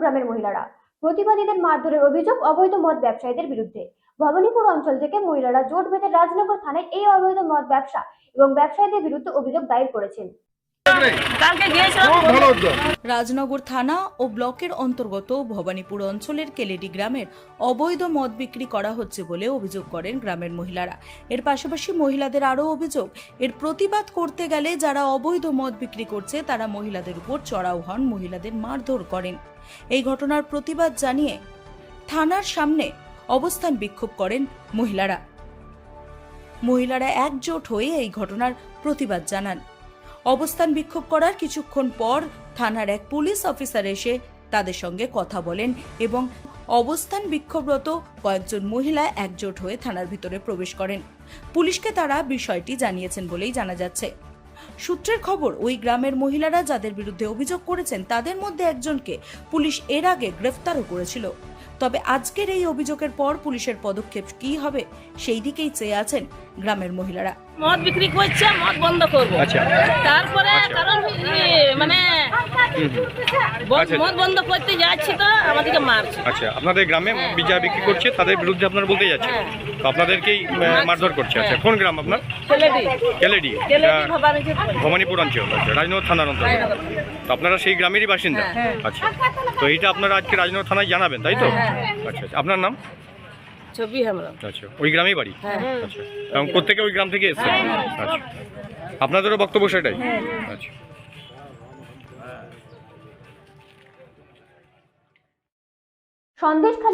গ্রামের মহিলারা। প্রতিবাদীদের মারধরের অভিযোগ অবৈধ মদ ব্যবসায়ীদের বিরুদ্ধে। ভবানীপুর অঞ্চল থেকে মহিলারা জোট বেঁধে রাজনগর থানায় এই অবৈধ মদ ব্যবসা এবং ব্যবসায়ীদের বিরুদ্ধে অভিযোগ দায়ের করেছেন। রাজনগর থানা ও ব্লকের অন্তর্গত ভবানীপুর অঞ্চলের কেলেডি গ্রামের অবৈধ মদ বিক্রি করা হচ্ছে বলে অভিযোগ করেন গ্রামের মহিলারা। এর পাশাপাশি মহিলাদের আরও অভিযোগ, এর প্রতিবাদ করতে গেলে যারা অবৈধ মদ বিক্রি করছে তারা মহিলাদের উপর চড়াও হন, মহিলাদের মারধর করেন। এই ঘটনার প্রতিবাদ জানিয়ে থানার সামনে অবস্থান বিক্ষোভ করেন মহিলারা একজোট হয়ে এই ঘটনার প্রতিবাদ জানান। অবস্থান বিক্ষোভ করার কিছুক্ষণ পর থানার এক পুলিশ অফিসার এসে তাদের সঙ্গে কথা বলেন এবং অবস্থান বিক্ষোভরত কয়েকজন মহিলা একজোট হয়ে থানার ভিতরে প্রবেশ করেন। পুলিশকে তারা বিষয়টি জানিয়েছেন বলেই জানা যাচ্ছে। সূত্রের খবর, ওই গ্রামের মহিলারা যাদের বিরুদ্ধে অভিযোগ করেছেন তাদের মধ্যে একজনকে পুলিশ এর আগে গ্রেফতারও করেছিল। তবে আজকের এই অভিযোগের পর পুলিশের পদক্ষেপ কি হবে সেই দিকেই চেয়ে আছেন গ্রামের মহিলারা। মদ বিক্রি করছে, মদ বন্ধ করবো। তারপরে কারণ মানে মদ বন্ধ করতে যাচ্ছি তো আমাদেরকে মারছে। আচ্ছা, আপনাদের গ্রামে যা বিক্রি করছে তাদের বিরুদ্ধে আপনারা বলতে যাচ্ছেন, তো আপনাদেরকেই মারধর করছে। আচ্ছা, কোন গ্রাম আপনার? কেলেডি, ভবানীপুর অঞ্চল, রাজনগর থানার অন্তর্গত। তো আপনারা সেই গ্রামেরই বাসিন্দা? আচ্ছা, তো এইটা আপনারা আজকে রাজনগর থানায় জানাবেন, তাই তো? আচ্ছা, আপনার নাম? ছবি আমরা। আচ্ছা, ওই গ্রামেই বাড়ি? আচ্ছা, এবং প্রত্যেকে ওই গ্রাম থেকে এসেছেন? আচ্ছা, আপনাদেরও বক্তব্য সেটাই? আচ্ছা। সন্দেশখালী